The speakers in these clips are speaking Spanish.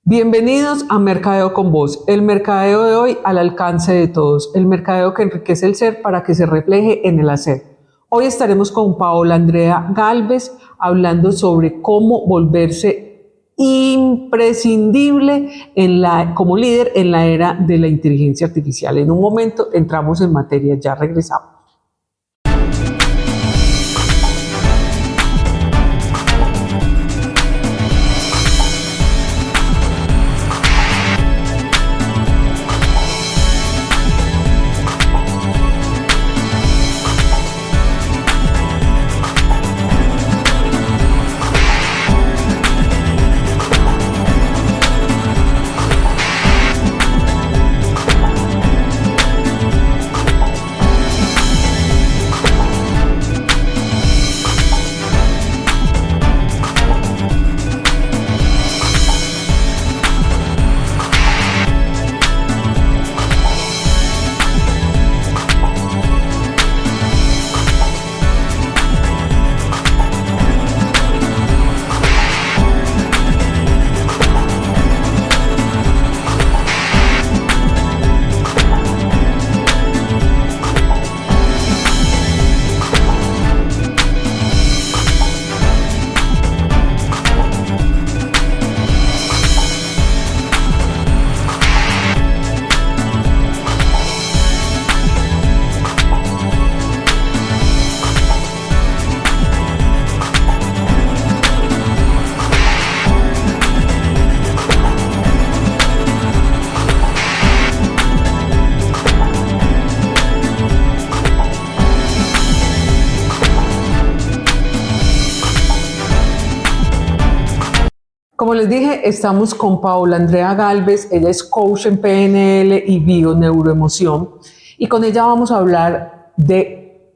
Bienvenidos a Mercadeo con Voz, el mercadeo de hoy al alcance de todos, el mercadeo que enriquece el ser para que se refleje en el hacer. Hoy estaremos con Paola Andrea Gálvez hablando sobre cómo volverse imprescindible como líder en la era de la inteligencia artificial. En un momento entramos en materia, ya regresamos. Como les dije, estamos con Paola Andrea Gálvez, ella es coach en PNL y bioneuroemoción, y con ella vamos a hablar de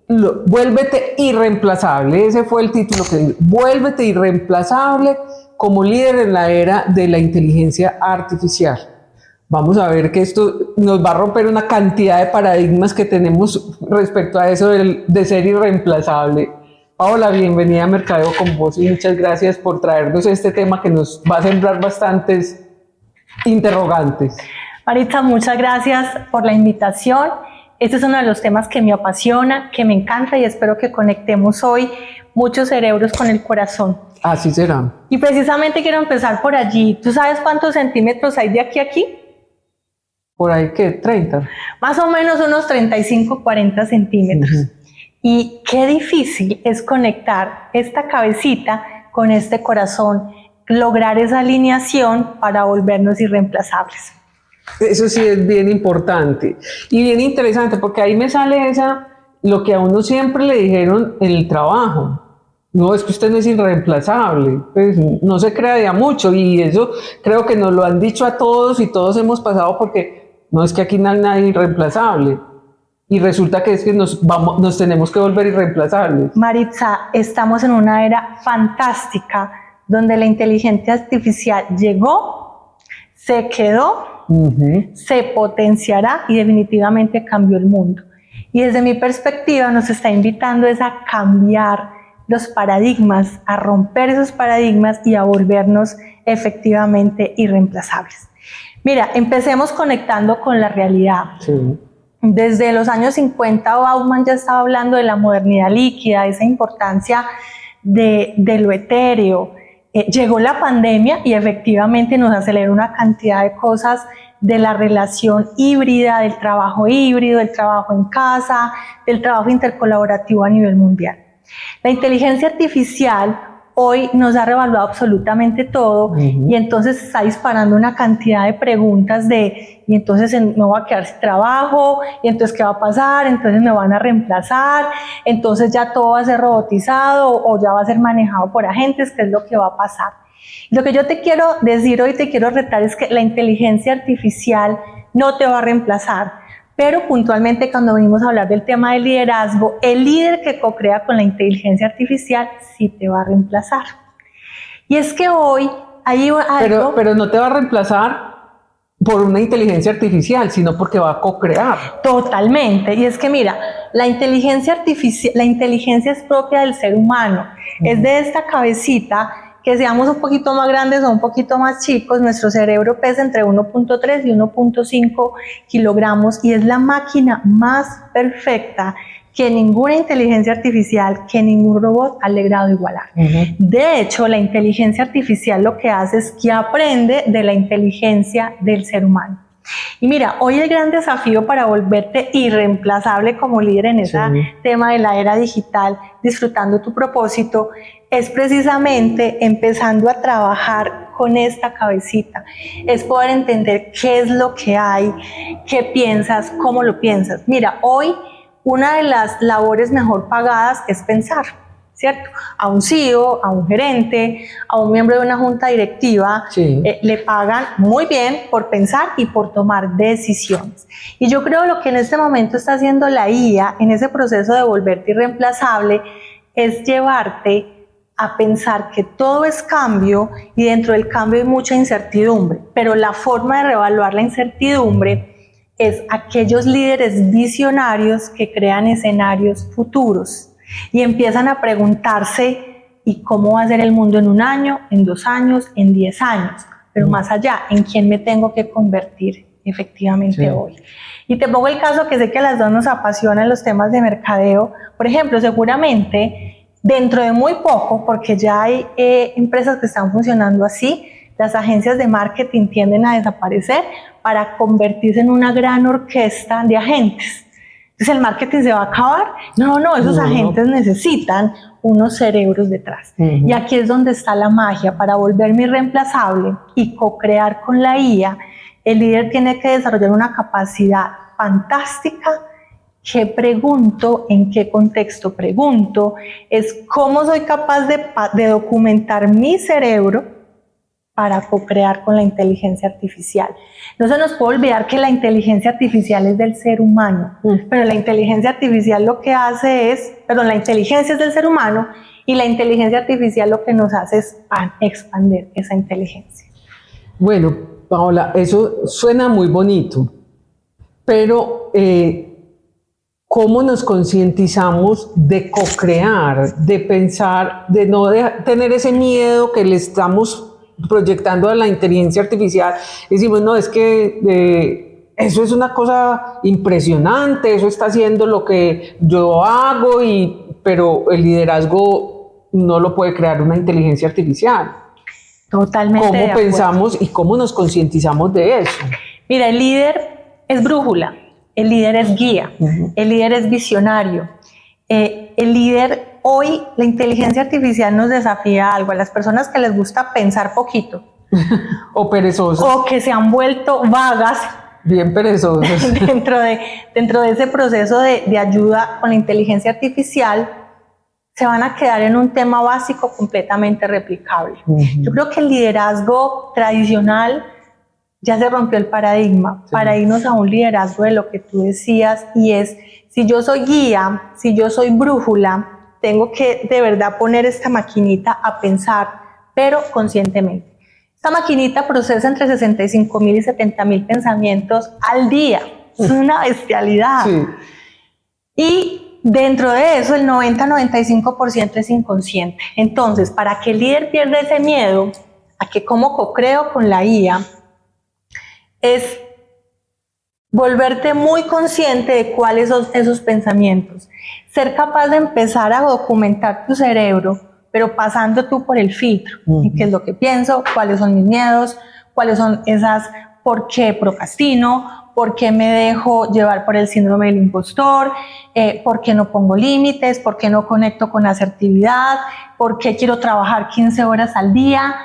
vuélvete irreemplazable. Ese fue el título que digo, vuélvete irreemplazable como líder en la era de la inteligencia artificial. Vamos a ver que esto nos va a romper una cantidad de paradigmas que tenemos respecto a eso de ser irreemplazable. Paola, bienvenida a Mercadeo con Voz y muchas gracias por traernos este tema que nos va a sembrar bastantes interrogantes. Maritza, muchas gracias por la invitación. Este es uno de los temas que me apasiona, que me encanta y espero que conectemos hoy muchos cerebros con el corazón. Así será. Y precisamente quiero empezar por allí. ¿Tú sabes cuántos centímetros hay de aquí a aquí? Por ahí, ¿qué? 30. Más o menos unos 35, 40 centímetros. Y qué difícil es conectar esta cabecita con este corazón, lograr esa alineación para volvernos irreemplazables. Eso sí es bien importante y bien interesante, porque ahí me sale lo que a uno siempre le dijeron en el trabajo. No, es que usted no es irreemplazable, pues no se crea de a mucho, y eso creo que nos lo han dicho a todos y todos hemos pasado, porque no es que aquí no hay nadie irreemplazable. Y resulta que es que nos tenemos que volver irreemplazables. Maritza, estamos en una era fantástica donde la inteligencia artificial llegó, se quedó, se potenciará y definitivamente cambió el mundo. Y desde mi perspectiva nos está invitando a cambiar los paradigmas, a romper esos paradigmas y a volvernos efectivamente irreemplazables. Mira, empecemos conectando con la realidad. Sí. Desde los años 50, Bauman ya estaba hablando de la modernidad líquida, de esa importancia de lo etéreo. Llegó la pandemia y efectivamente nos aceleró una cantidad de cosas de la relación híbrida, del trabajo híbrido, del trabajo en casa, del trabajo intercolaborativo a nivel mundial. La inteligencia artificial hoy nos ha revaluado absolutamente todo y entonces está disparando una cantidad de preguntas y entonces me voy a quedar sin trabajo, y entonces ¿qué va a pasar? Entonces me van a reemplazar, entonces ya todo va a ser robotizado o ya va a ser manejado por agentes, ¿qué es lo que va a pasar? Lo que yo te quiero decir hoy, te quiero retar, es que la inteligencia artificial no te va a reemplazar, pero puntualmente cuando venimos a hablar del tema del liderazgo, el líder que co-crea con la inteligencia artificial sí te va a reemplazar. Y es que hoy hay algo... Pero no te va a reemplazar por una inteligencia artificial, sino porque va a co-crear. Totalmente. Y es que mira, la inteligencia artificial, la inteligencia es propia del ser humano. Es de esta cabecita que seamos un poquito más grandes o un poquito más chicos, nuestro cerebro pesa entre 1.3 y 1.5 kilogramos y es la máquina más perfecta que ninguna inteligencia artificial, que ningún robot ha logrado igualar. De hecho, la inteligencia artificial lo que hace es que aprende de la inteligencia del ser humano. Y mira, hoy el gran desafío para volverte irreemplazable como líder en ese tema de la era digital, disfrutando tu propósito, es precisamente empezando a trabajar con esta cabecita. Es poder entender qué es lo que hay, qué piensas, cómo lo piensas. Mira, hoy una de las labores mejor pagadas es pensar, ¿cierto? A un CEO, a un gerente, a un miembro de una junta directiva, le pagan muy bien por pensar y por tomar decisiones. Y yo creo lo que en este momento está haciendo la IA en ese proceso de volverte irreemplazable es llevarte a pensar que todo es cambio y dentro del cambio hay mucha incertidumbre, pero la forma de reevaluar la incertidumbre es aquellos líderes visionarios que crean escenarios futuros y empiezan a preguntarse ¿y cómo va a ser el mundo en 1 año, en 2 años, en 10 años? Pero más allá, ¿en quién me tengo que convertir efectivamente hoy? Y te pongo el caso que sé que a las dos nos apasionan los temas de mercadeo. Por ejemplo, seguramente dentro de muy poco, porque ya hay empresas que están funcionando así, las agencias de marketing tienden a desaparecer para convertirse en una gran orquesta de agentes. Entonces el marketing se va a acabar. No, esos agentes necesitan unos cerebros detrás. Y aquí es donde está la magia. Para volverme irreemplazable y co-crear con la IA, el líder tiene que desarrollar una capacidad fantástica. ¿Qué pregunto? ¿En qué contexto pregunto? Es cómo soy capaz de documentar mi cerebro para co-crear con la inteligencia artificial. No se nos puede olvidar que la inteligencia artificial es del ser humano, pero la inteligencia artificial lo que hace es, la inteligencia es del ser humano y la inteligencia artificial lo que nos hace es expandir esa inteligencia. Bueno, Paola, eso suena muy bonito, pero ¿cómo nos concientizamos de co-crear, de pensar, de no tener ese miedo que le estamos proyectando a la inteligencia artificial? Decimos, no, es que eso es una cosa impresionante, eso está haciendo lo que yo hago, pero el liderazgo no lo puede crear una inteligencia artificial. Totalmente. ¿Cómo pensamos y cómo nos concientizamos de eso? Mira, el líder es brújula, el líder es guía, el líder es visionario, el líder. Hoy la inteligencia artificial nos desafía a algo, a las personas que les gusta pensar poquito. O perezosas. O que se han vuelto vagas. Bien perezosas. dentro de ese proceso de ayuda con la inteligencia artificial, se van a quedar en un tema básico completamente replicable. Yo creo que el liderazgo tradicional ya se rompió el paradigma para irnos a un liderazgo de lo que tú decías, y es, si yo soy guía, si yo soy brújula, tengo que de verdad poner esta maquinita a pensar, pero conscientemente. Esta maquinita procesa entre 65.000 y 70.000 pensamientos al día. Es una bestialidad. Y dentro de eso, el 90-95% es inconsciente. Entonces, para que el líder pierda ese miedo a que cómo co-creo con la IA, es volverte muy consciente de cuáles son esos pensamientos. Ser capaz de empezar a documentar tu cerebro, pero pasando tú por el filtro. ¿Qué es lo que pienso? ¿Cuáles son mis miedos? ¿Cuáles son esas? ¿Por qué procrastino? ¿Por qué me dejo llevar por el síndrome del impostor? ¿Por qué no pongo límites? ¿Por qué no conecto con asertividad? ¿Por qué quiero trabajar 15 horas al día?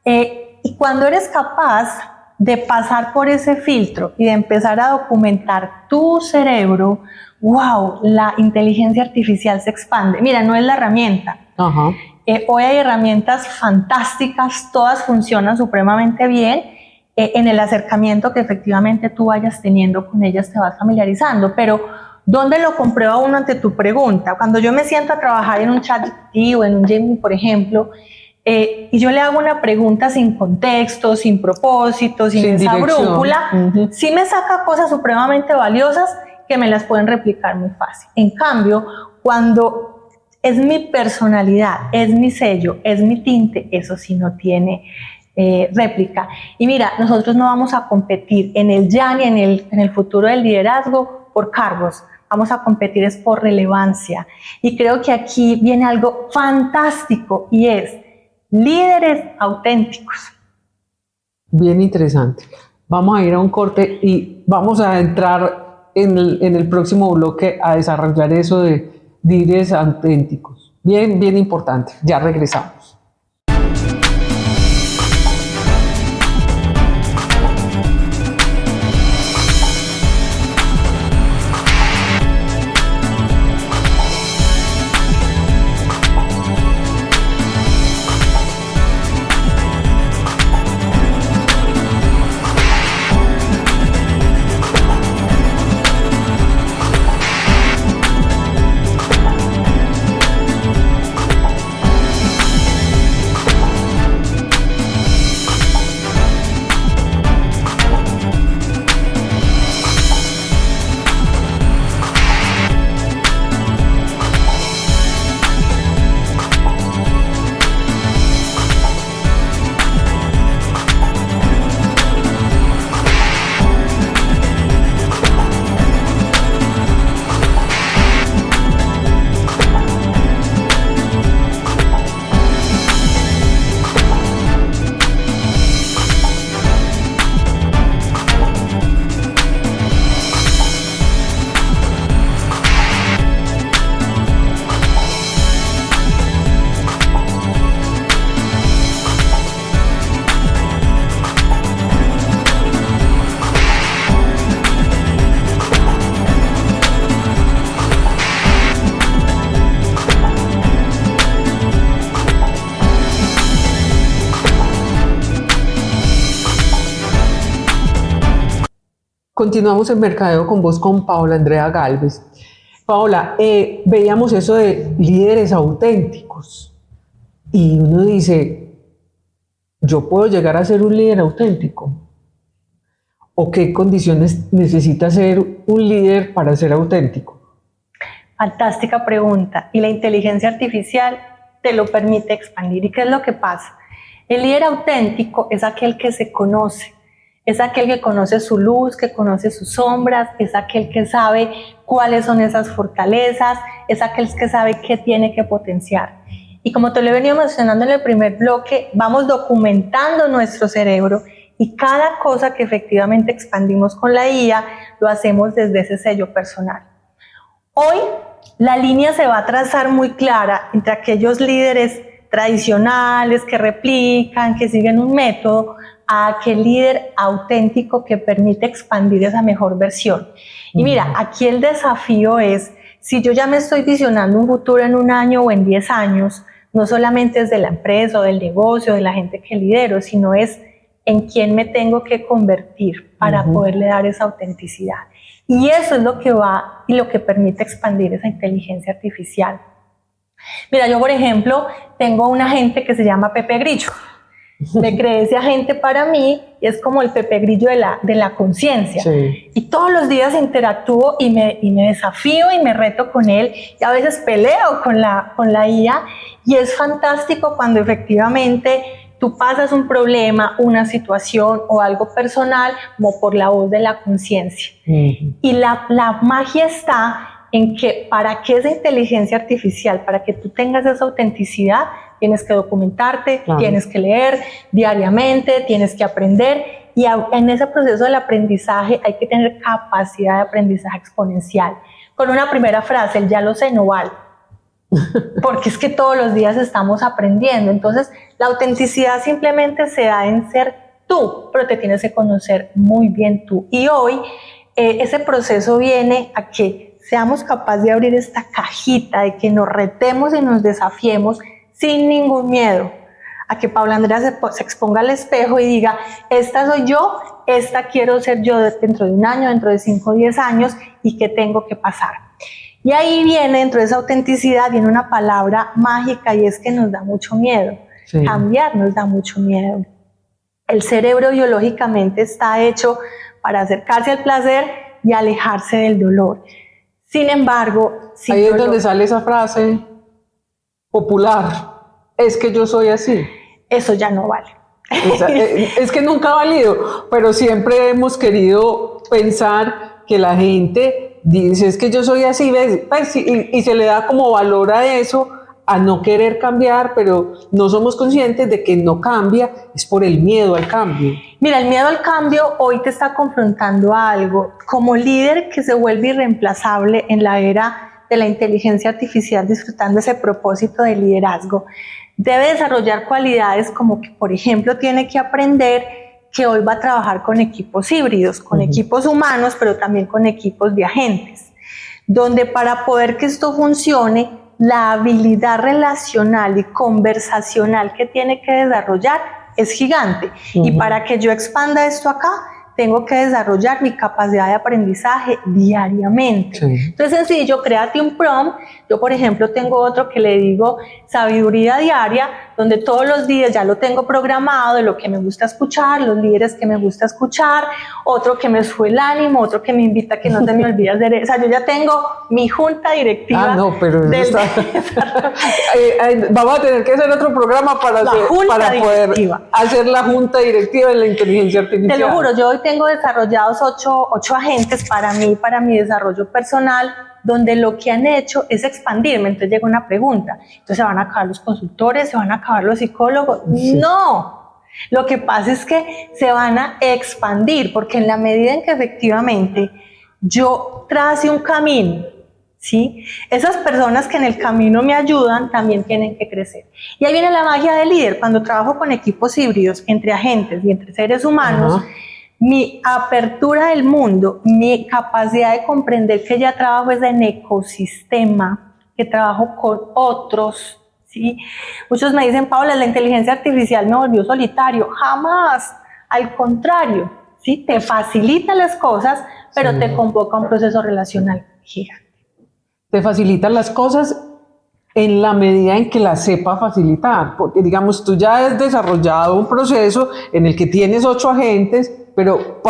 Y cuando eres capaz de pasar por ese filtro y de empezar a documentar tu cerebro, wow, la inteligencia artificial se expande. Mira, no es la herramienta. Hoy hay herramientas fantásticas, todas funcionan supremamente bien. En el acercamiento que efectivamente tú vayas teniendo con ellas te vas familiarizando, pero ¿dónde lo comprueba uno ante tu pregunta? Cuando yo me siento a trabajar en un ChatGPT o en un Gemini, por ejemplo, y yo le hago una pregunta sin contexto, sin propósito, sin esa brújula, sí me saca cosas supremamente valiosas que me las pueden replicar muy fácil. En cambio, cuando es mi personalidad, es mi sello, es mi tinte, eso sí no tiene réplica. Y mira, nosotros no vamos a competir en el ya ni en el futuro del liderazgo por cargos, vamos a competir es por relevancia. Y creo que aquí viene algo fantástico y es líderes auténticos. Bien interesante. Vamos a ir a un corte y vamos a entrar en el próximo bloque a desarrollar eso de líderes auténticos. Bien, bien importante. Ya regresamos. Continuamos en Mercadeo con vos, con Paola Andrea Gálvez. Paola, veíamos eso de líderes auténticos y uno dice, ¿yo puedo llegar a ser un líder auténtico? ¿O qué condiciones necesita ser un líder para ser auténtico? Fantástica pregunta. Y la inteligencia artificial te lo permite expandir. ¿Y qué es lo que pasa? El líder auténtico es aquel que se conoce. Es aquel que conoce su luz, que conoce sus sombras, es aquel que sabe cuáles son esas fortalezas, es aquel que sabe qué tiene que potenciar. Y como te lo he venido mencionando en el primer bloque, vamos documentando nuestro cerebro y cada cosa que efectivamente expandimos con la IA lo hacemos desde ese sello personal. Hoy la línea se va a trazar muy clara entre aquellos líderes tradicionales que replican, que siguen un método, a aquel líder auténtico que permite expandir esa mejor versión. Y mira, aquí el desafío es, si yo ya me estoy visionando un futuro en 1 año o en 10 años, no solamente es de la empresa o del negocio, de la gente que lidero, sino es en quién me tengo que convertir para poderle dar esa autenticidad. Y eso es lo que va y lo que permite expandir esa inteligencia artificial. Mira, yo por ejemplo tengo un agente que se llama Pepe Grillo. Me creé ese agente para mí y es como el Pepe Grillo de la conciencia. Sí. Y todos los días interactúo y me desafío y me reto con él y a veces peleo con la IA y es fantástico cuando efectivamente tú pasas un problema, una situación o algo personal como por la voz de la conciencia. Y la magia está en que para que esa inteligencia artificial, para que tú tengas esa autenticidad, tienes que documentarte, tienes que leer diariamente, tienes que aprender y en ese proceso del aprendizaje hay que tener capacidad de aprendizaje exponencial. Con una primera frase, el ya lo sé no vale, porque es que todos los días estamos aprendiendo. Entonces la autenticidad simplemente se da en ser tú, pero te tienes que conocer muy bien tú. Y hoy ese proceso viene a que seamos capaces de abrir esta cajita, de que nos retemos y nos desafiemos sin ningún miedo, a que Paola Andrea se exponga al espejo y diga, esta soy yo, esta quiero ser yo dentro de 1 año, dentro de 5 o 10 años, y qué tengo que pasar. Y ahí viene, dentro de esa autenticidad, viene una palabra mágica y es que nos da mucho miedo. Sí. Cambiar nos da mucho miedo. El cerebro biológicamente está hecho para acercarse al placer y alejarse del dolor. Sin embargo, ahí es donde sale esa frase. popular, es que yo soy así. Eso ya no vale. Es que nunca ha valido, pero siempre hemos querido pensar que la gente dice, es que yo soy así, ¿ves? Pues, y se le da como valor a eso, a no querer cambiar, pero no somos conscientes de que no cambia, es por el miedo al cambio. Mira, el miedo al cambio hoy te está confrontando a algo. Como líder que se vuelve irreemplazable en la era de la inteligencia artificial, disfrutando ese propósito de liderazgo, debe desarrollar cualidades como que, por ejemplo, tiene que aprender que hoy va a trabajar con equipos híbridos, con equipos humanos, pero también con equipos de agentes, donde para poder que esto funcione, la habilidad relacional y conversacional que tiene que desarrollar es gigante. Y para que yo expanda esto acá, tengo que desarrollar mi capacidad de aprendizaje diariamente. Sí. Entonces, sencillo, créate un prompt. Yo, por ejemplo, tengo otro que le digo sabiduría diaria, donde todos los días ya lo tengo programado de lo que me gusta escuchar, los líderes que me gusta escuchar, otro que me sube el ánimo, otro que me invita a que no se me olvide hacer. O sea, yo ya tengo mi junta directiva. Ah, no, pero vamos a tener que hacer otro programa para poder hacer la junta directiva en la inteligencia artificial. Te lo juro, yo hoy tengo desarrollados ocho agentes para mí, para mi desarrollo personal, donde lo que han hecho es expandirme. Entonces llega una pregunta, entonces se van a acabar los consultores, se van a acabar los psicólogos. Sí. No, lo que pasa es que se van a expandir, porque en la medida en que efectivamente yo trace un camino, ¿sí? Esas personas que en el camino me ayudan también tienen que crecer. Y ahí viene la magia del líder. Cuando trabajo con equipos híbridos entre agentes y entre seres humanos, mi apertura del mundo, mi capacidad de comprender que ya trabajo es en ecosistema, que trabajo con otros, ¿sí? Muchos me dicen, Paula, la inteligencia artificial me volvió solitario. Jamás, al contrario, ¿sí? Te facilita las cosas, pero te convoca a un proceso relacional gigante. Te facilita las cosas en la medida en que las sepa facilitar, porque digamos, tú ya has desarrollado un proceso en el que tienes 8 agentes, pero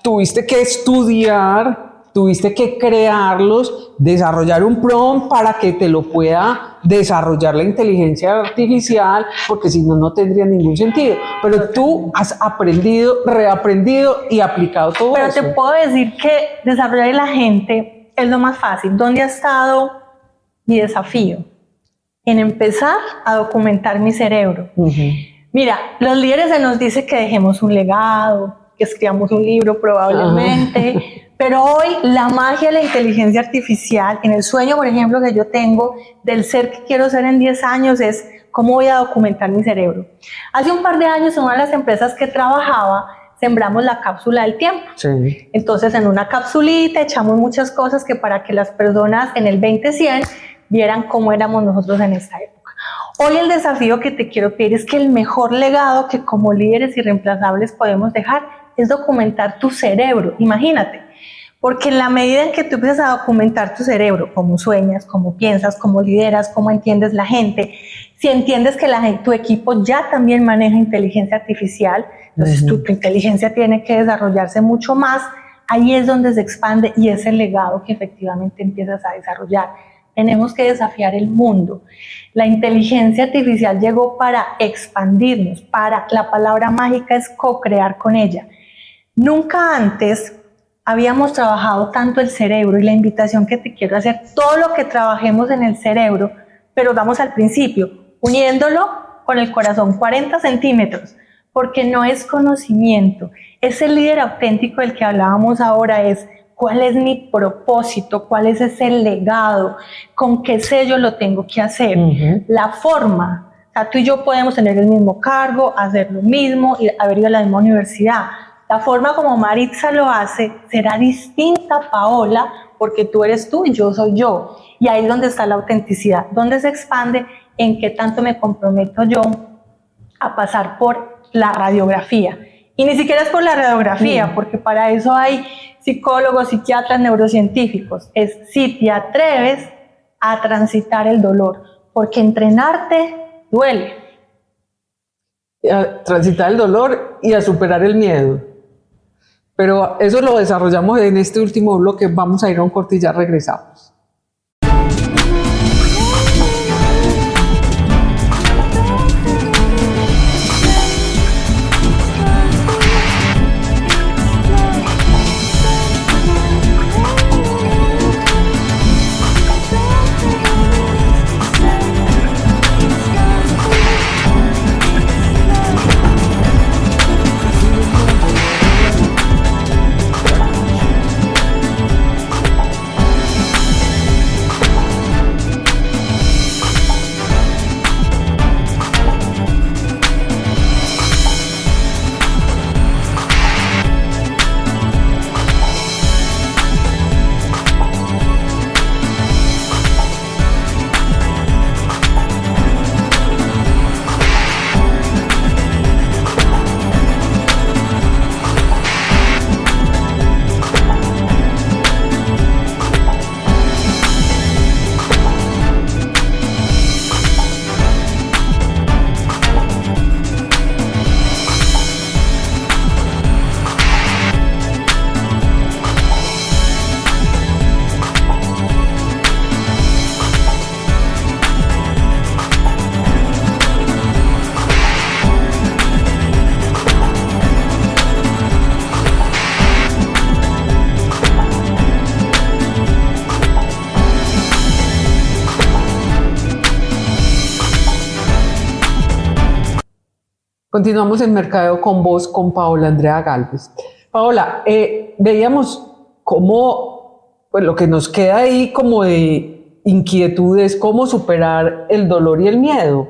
tuviste que estudiar, tuviste que crearlos, desarrollar un prompt para que te lo pueda desarrollar la inteligencia artificial, porque si no, no tendría ningún sentido. Pero tú has aprendido, reaprendido y aplicado todo eso. Pero te puedo decir que desarrollar el agente es lo más fácil. ¿Dónde ha estado mi desafío? En empezar a documentar mi cerebro. Mira, los líderes se nos dice que dejemos un legado, que escribamos un libro probablemente, pero hoy la magia de la inteligencia artificial, en el sueño, por ejemplo, que yo tengo del ser que quiero ser en 10 años es cómo voy a documentar mi cerebro. Hace un par de años en una de las empresas que trabajaba, sembramos la cápsula del tiempo. Sí. Entonces en una capsulita echamos muchas cosas que para que las personas en el 2100 vieran cómo éramos nosotros en esta época. Hoy el desafío que te quiero pedir es que el mejor legado que como líderes irreemplazables podemos dejar es documentar tu cerebro. Imagínate, porque en la medida en que tú empiezas a documentar tu cerebro, cómo sueñas, cómo piensas, cómo lideras, cómo entiendes la gente, si entiendes que tu equipo ya también maneja inteligencia artificial, entonces tu inteligencia tiene que desarrollarse mucho más, ahí es donde se expande y es el legado que efectivamente empiezas a desarrollar. Tenemos que desafiar el mundo. La inteligencia artificial llegó para expandirnos, la palabra mágica es co-crear con ella. Nunca antes habíamos trabajado tanto el cerebro y la invitación que te quiero hacer, todo lo que trabajemos en el cerebro, pero vamos al principio, uniéndolo con el corazón, 40 centímetros, porque no es conocimiento. Ese líder auténtico del que hablábamos ahora es ¿cuál es mi propósito? ¿Cuál es ese legado? ¿Con qué sello lo tengo que hacer? La forma. O sea, tú y yo podemos tener el mismo cargo, hacer lo mismo y haber ido a la misma universidad. La forma como Maritza lo hace será distinta, Paola, porque tú eres tú y yo soy yo. Y ahí es donde está la autenticidad. ¿Dónde se expande? En qué tanto me comprometo yo a pasar por la radiografía. Y ni siquiera es por la radiografía, porque para eso hay psicólogos, psiquiatras, neurocientíficos. Es si te atreves a transitar el dolor, porque entrenarte duele. A transitar el dolor y a superar el miedo. Pero eso lo desarrollamos en este último bloque. Vamos a ir a un corte y ya regresamos. Continuamos en Mercadeo con vos, con Paola Andrea Gálvez. Paola, veíamos cómo, pues lo que nos queda ahí como de inquietud es cómo superar el dolor y el miedo.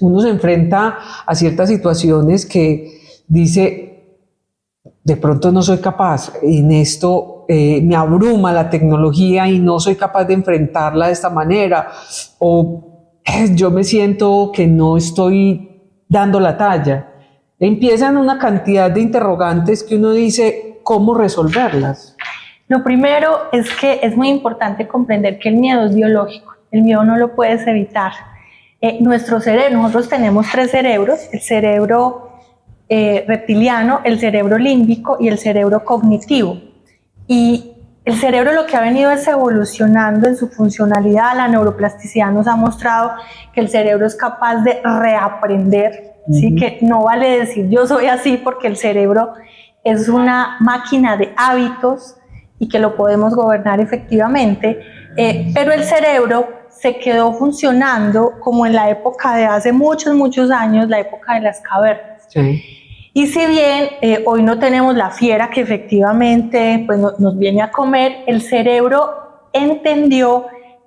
Uno se enfrenta a ciertas situaciones que dice, de pronto no soy capaz, en esto me abruma la tecnología y no soy capaz de enfrentarla de esta manera, o yo me siento que no estoy dando la talla. Empiezan una cantidad de interrogantes que uno dice, ¿cómo resolverlas? Lo primero es que es muy importante comprender que el miedo es biológico, el miedo no lo puedes evitar. Nuestro cerebro, nosotros tenemos 3 cerebros, el cerebro reptiliano, el cerebro límbico y el cerebro cognitivo. Y el cerebro lo que ha venido es evolucionando en su funcionalidad. La neuroplasticidad nos ha mostrado que el cerebro es capaz de reaprender, ¿sí? Que no vale decir yo soy así, porque el cerebro es una máquina de hábitos y que lo podemos gobernar efectivamente, pero el cerebro se quedó funcionando como en la época de hace muchos años, la época de las cavernas. Sí. Y si bien hoy no tenemos la fiera que efectivamente pues, nos viene a comer, el cerebro entendió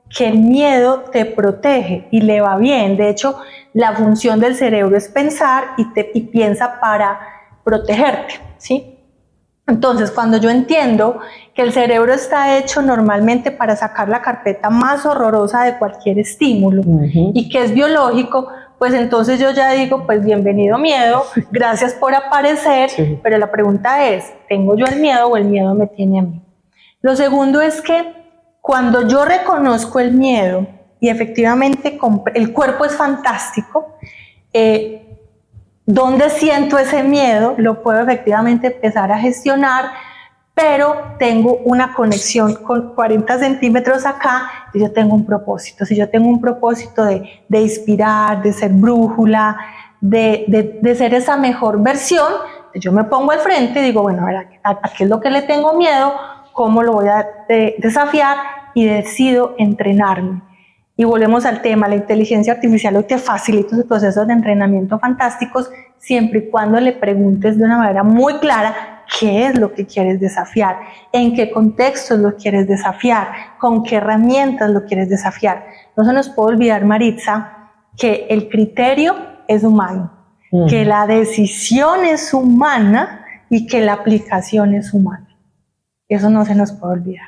que el miedo te protege y le va bien. De hecho, la función del cerebro es pensar y piensa para protegerte, ¿sí? Entonces, cuando yo entiendo que el cerebro está hecho normalmente para sacar la carpeta más horrorosa de cualquier estímulo y que es biológico, pues entonces yo ya digo, pues bienvenido miedo, gracias por aparecer, sí. Pero la pregunta es, ¿tengo yo el miedo o el miedo me tiene a mí? Lo segundo es que cuando yo reconozco el miedo y efectivamente el cuerpo es fantástico, ¿dónde siento ese miedo? Lo puedo efectivamente empezar a gestionar, pero tengo una conexión con 40 centímetros acá y yo tengo un propósito. Si yo tengo un propósito de inspirar, de ser brújula, de ser esa mejor versión, yo me pongo al frente y digo, bueno, ¿a qué es lo que le tengo miedo? ¿Cómo lo voy a desafiar? Y decido entrenarme. Y volvemos al tema, la inteligencia artificial hoy te facilita sus procesos de entrenamiento fantásticos siempre y cuando le preguntes de una manera muy clara qué es lo que quieres desafiar, en qué contextos lo quieres desafiar, con qué herramientas lo quieres desafiar. No se nos puede olvidar, Maritza, que el criterio es humano, que la decisión es humana y que la aplicación es humana. Eso no se nos puede olvidar.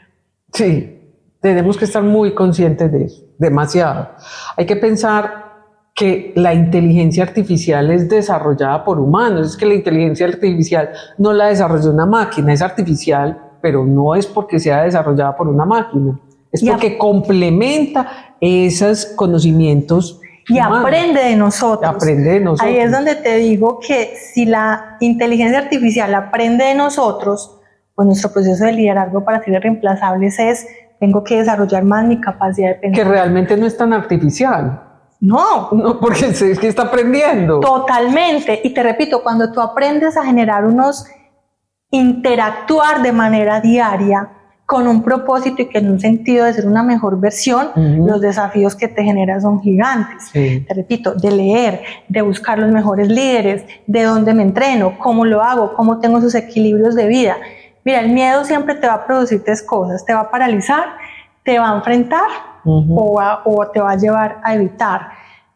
Sí. Tenemos que estar muy conscientes de eso, demasiado. Hay que pensar que la inteligencia artificial es desarrollada por humanos, es que la inteligencia artificial no la desarrolló una máquina, es artificial, pero no es porque sea desarrollada por una máquina, es porque complementa esos conocimimientos y humanos. Aprende de nosotros. Aprende de nosotros. Ahí es donde te digo que si la inteligencia artificial aprende de nosotros, pues nuestro proceso de liderazgo para ser irreemplazables es tengo que desarrollar más mi capacidad de pensar. Que realmente no es tan artificial. No, porque es que está aprendiendo. Totalmente. Y te repito, cuando tú aprendes a generar interactuar de manera diaria con un propósito y que en un sentido de ser una mejor versión, los desafíos que te generan son gigantes. Sí. Te repito, de leer, de buscar los mejores líderes, de dónde me entreno, cómo lo hago, cómo tengo esos equilibrios de vida. Mira, el miedo siempre te va a producir 3 cosas, te va a paralizar, te va a enfrentar o te va a llevar a evitar.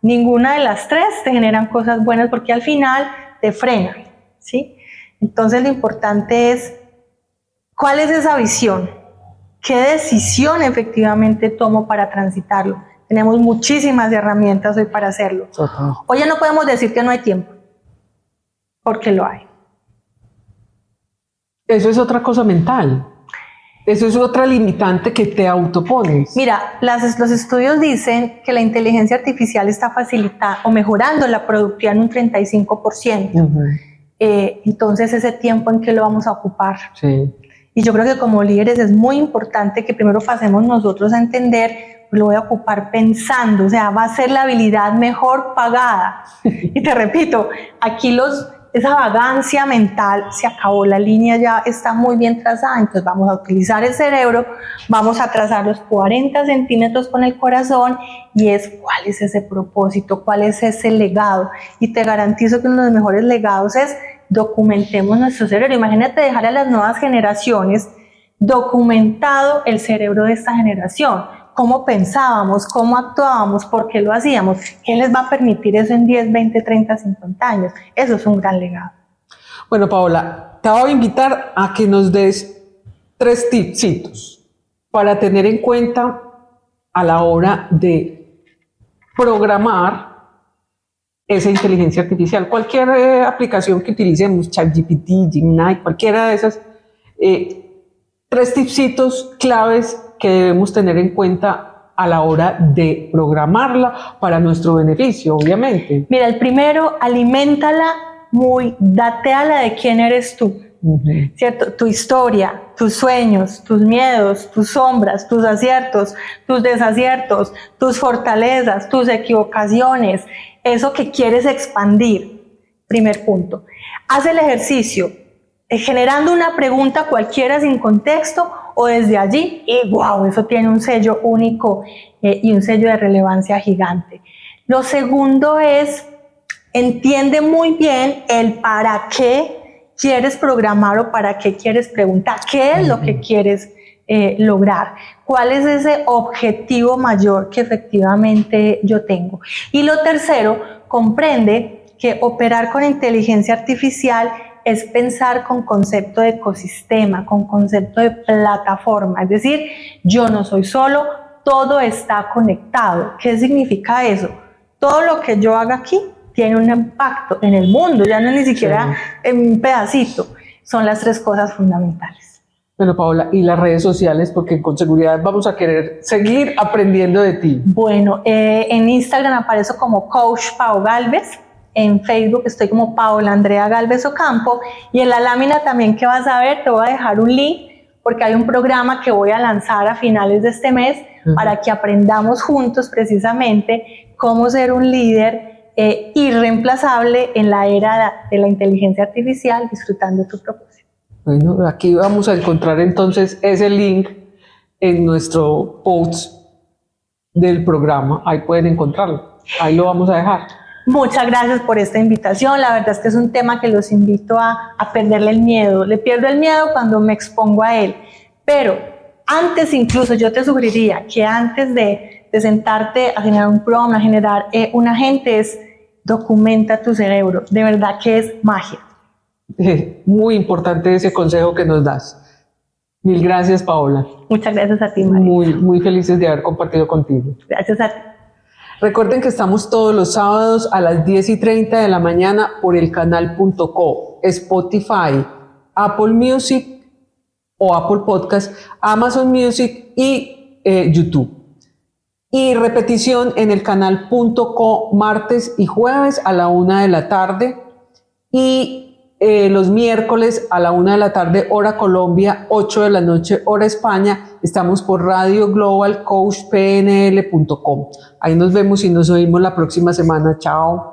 Ninguna de las 3 te generan cosas buenas porque al final te frenan, ¿sí? Entonces lo importante es, ¿cuál es esa visión? ¿Qué decisión efectivamente tomo para transitarlo? Tenemos muchísimas herramientas hoy para hacerlo. Hoy ya no podemos decir que no hay tiempo, porque lo hay. Eso es otra cosa mental. Eso es otra limitante que te autopones. Mira, los estudios dicen que la inteligencia artificial está facilitando o mejorando la productividad en un 35%. Entonces, ese tiempo, ¿en qué lo vamos a ocupar? Sí. Y yo creo que como líderes es muy importante que primero pasemos nosotros a entender, lo voy a ocupar pensando, o sea, va a ser la habilidad mejor pagada. Y te repito, aquí esa vagancia mental se acabó, la línea ya está muy bien trazada, entonces vamos a utilizar el cerebro, vamos a trazar los 40 centímetros con el corazón y es cuál es ese propósito, cuál es ese legado. Y te garantizo que uno de los mejores legados es documentemos nuestro cerebro. Imagínate dejar a las nuevas generaciones documentado el cerebro de esta generación, cómo pensábamos, cómo actuábamos, por qué lo hacíamos, qué les va a permitir eso en 10, 20, 30, 50 años. Eso es un gran legado. Bueno, Paola, te voy a invitar a que nos des 3 tipsitos para tener en cuenta a la hora de programar esa inteligencia artificial. Cualquier aplicación que utilicemos, ChatGPT, Gemini, cualquiera de esas, 3 tipsitos claves que debemos tener en cuenta a la hora de programarla para nuestro beneficio, obviamente. Mira, el primero, aliméntala dateala de quién eres tú, ¿cierto? Tu historia, tus sueños, tus miedos, tus sombras, tus aciertos, tus desaciertos, tus fortalezas, tus equivocaciones, eso que quieres expandir. Primer punto. Haz el ejercicio generando una pregunta cualquiera sin contexto o desde allí y wow, eso tiene un sello único y un sello de relevancia gigante. Lo segundo es, entiende muy bien el para qué quieres programar o para qué quieres preguntar, qué es lo que quieres lograr, cuál es ese objetivo mayor que efectivamente yo tengo. Y lo tercero, comprende que operar con inteligencia artificial es pensar con concepto de ecosistema, con concepto de plataforma, es decir, yo no soy solo, todo está conectado. ¿Qué significa eso? Todo lo que yo haga aquí tiene un impacto en el mundo, ya no es ni siquiera en un pedacito, son las 3 cosas fundamentales. Bueno, Paola, y las redes sociales, porque con seguridad vamos a querer seguir aprendiendo de ti. Bueno, en Instagram aparezco como Coach Pau Galvez. En Facebook estoy como Paola Andrea Galvez Ocampo y en la lámina también que vas a ver te voy a dejar un link porque hay un programa que voy a lanzar a finales de este mes para que aprendamos juntos precisamente cómo ser un líder irreemplazable en la era de la inteligencia artificial disfrutando tu propósito. Bueno, aquí vamos a encontrar entonces ese link en nuestro post del programa, ahí pueden encontrarlo, ahí lo vamos a dejar. Muchas gracias por esta invitación, la verdad es que es un tema que los invito a perderle el miedo. Le pierdo el miedo cuando me expongo a él, pero antes incluso yo te sugeriría que antes de sentarte a generar un prompt, a generar un agente, es documenta tu cerebro, de verdad que es magia. Muy importante ese consejo que nos das. Mil gracias, Paola. Muchas gracias a ti, María. Muy felices de haber compartido contigo. Gracias a ti. Recuerden que estamos todos los sábados a las 10:30 de la mañana por el canal.co, Spotify, Apple Music o Apple Podcast, Amazon Music y YouTube. Y repetición en el canal.co martes y jueves a la 1 de la tarde y los miércoles a la 1 de la tarde, hora Colombia, 8 de la noche, hora España. Estamos por Radio Global Coach PNL.com. Ahí nos vemos y nos oímos la próxima semana. Chao.